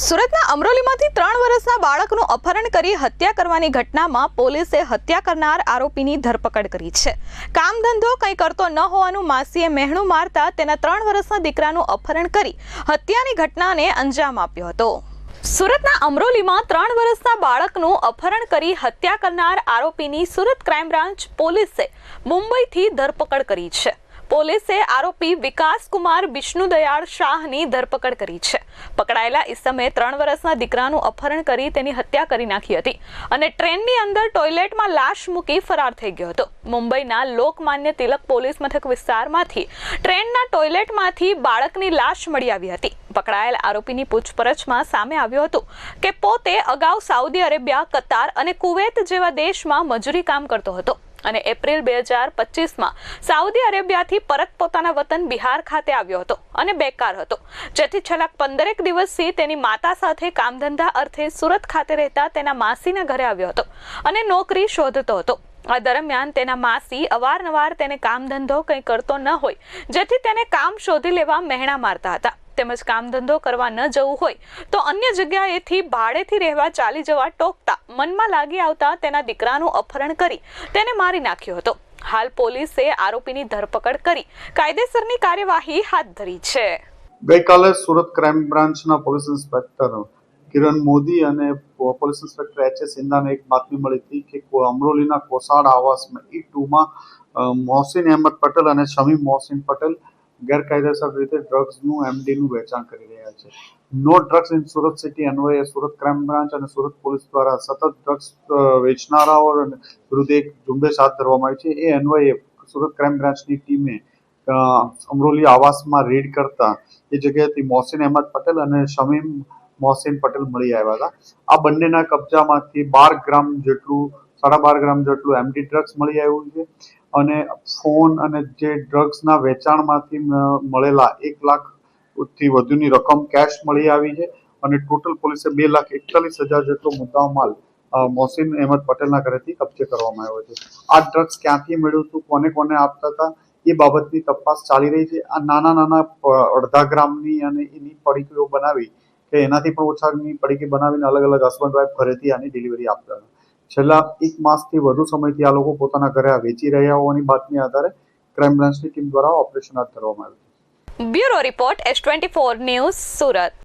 સુરતના અમરોલીમાંથી 3 વર્ષના બાળકનું અપહરણ કરી હત્યા કરવાની ઘટનામાં પોલીસે હત્યા કરનાર આરોપીની ધરપકડ કરી છે। કામ ધંધો કંઈ કરતો ન હોવાનું માસીએ મહેણું મારતા તેના 3 વર્ષના દીકરાનું અપહરણ કરી હત્યાની ઘટનાને અંજામ આપ્યો હતો। સુરતના અમરોલીમાં 3 વર્ષના બાળકનું અપહરણ કરી હત્યા કરનાર આરોપીની સુરત ક્રાઇમ બ્રાન્ચ પોલીસે મુંબઈથી ધરપકડ કરી છે। પોલીસે આરોપી વિકાસ કુમાર વિષ્ણુદયાળ શાહની ધરપકડ કરી છે। પકડાયેલા ઇસમે 3 વર્ષના દીકરાનું અપહરણ કરી તેની હત્યા કરી નાખી હતી અને ટ્રેનની અંદર ટોયલેટમાં લાશ મૂકી ફરાર થઈ ગયો હતો। મુંબઈના લોકમાન્ય તિલક પોલીસ મથક વિસ્તારમાંથી ટ્રેનના ટોયલેટમાંથી બાળકની લાશ મળી આવી હતી। પકડાયેલ આરોપીની પૂછપરછમાં સામે આવ્યું હતું કે પોતે અગાઉ સાઉદી અરેબિયા, કતાર અને કુવૈત જેવા દેશમાં મજૂરી કામ કરતો હતો અને એપ્રિલ 2025માં સાઉદી અરેબિયાથી પરત પોતાના વતન બિહાર ખાતે આવ્યો હતો અને બેકાર હતો, જેથી છેલ્લા 15 દિવસથી તેની માતા સાથે કામધંધા અર્થે સુરત ખાતે રહેતા તેના માસીના ઘરે આવ્યો હતો અને નોકરી શોધતો હતો। આ દરમિયાન તેના માસી અવારનવાર તેને કામ ધંધો કંઈ કરતો ન હોય, જેથી તેને કામ શોધી લેવા મહેણા મારતા હતા તેમજ કામ ધંધો કરવા ન જવું હોય તો અન્ય જગ્યાએથી ભાડેથી રહેવા ચાલી જવા ટોકતા મનમાં લાગી આવતા તેના દીકરાનું અપહરણ કરી તેને મારી નાખ્યો હતો। હાલ પોલીસે આરોપીની ધરપકડ કરી કાયદેસરની કાર્યવાહી હાથ ધરી છે। ગઈકાલે સુરત ક્રાઇમ બ્રાન્ચના પોલીસ ઇન્સ્પેક્ટર કિરણ મોદી અને પોલીસ ઇન્સ્પેક્ટર એચ.એસ. સિંધાને એક બાતમી મળી હતી કે અમરોલીના કોસાડ આવાસમાં E2માં મોહસિન અહેમદ પટેલ અને શમીમ મોહસિન પટેલ ગેરકાયદેસર રીતે ડ્રગ્સનું એમડીનું વેચાણ કરી રહ્યા છે। No drugs in Surat city અન્વયે સુરત ક્રાઇમ બ્રાન્ચ અને સુરત પોલીસ દ્વારા સતત ડ્રગ્સ વેચનારાઓ વિરુદ્ધ એક ઝુંબેશ હાથ ધરવામાં આવી છે। એ અન્વયે સુરત ક્રાઇમ બ્રાન્ચની ટીમે અમરોલી આવાસમાં રેડ કરતા એ જગ્યાએથી મોહસિન અહેમદ પટેલ અને શમીમ મોહસિન પટેલ મળી આવ્યા હતા। આ બંનેના કબજામાંથી 12 ગ્રામ જેટલું 12.5 ગ્રામ જેટલું એમડી ડ્રગ્સ મળી આવ્યું છે અને ફોન અને જે ડ્રગ્સના વેચાણમાંથી મળેલા 1 લાખથી વધુની રકમ કેશ મળી આવી છે અને ટોટલ પોલીસે 2,41,000 જેટલો મુદ્દામાલ મોહસિન અહેમદ પટેલના ઘરેથી કબજે કરવામાં આવ્યો છે। આ ડ્રગ્સ ક્યાંથી મળ્યું હતું, કોને કોને આપતા હતા એ બાબતની તપાસ ચાલી રહી છે। આ નાના અડધા ગ્રામની અને એની પડીકીઓ બનાવી કે એનાથી પણ ઓછાની પડીકી બનાવીને અલગ અલગ હસબન્ડ વાઇફ ઘરેથી આની ડિલિવરી આપતા હતા। છેલ્લા 1 માસથી વધુ સમયથી આ લોકો પોતાના ઘરે વેચી રહ્યા હોવાની બાતમી આધારે ક્રાઇમ બ્રાન્ચની ટીમ દ્વારા ઓપરેશન હાથ ધરવામાં આવ્યું છે। Bureau report S24 news Surat.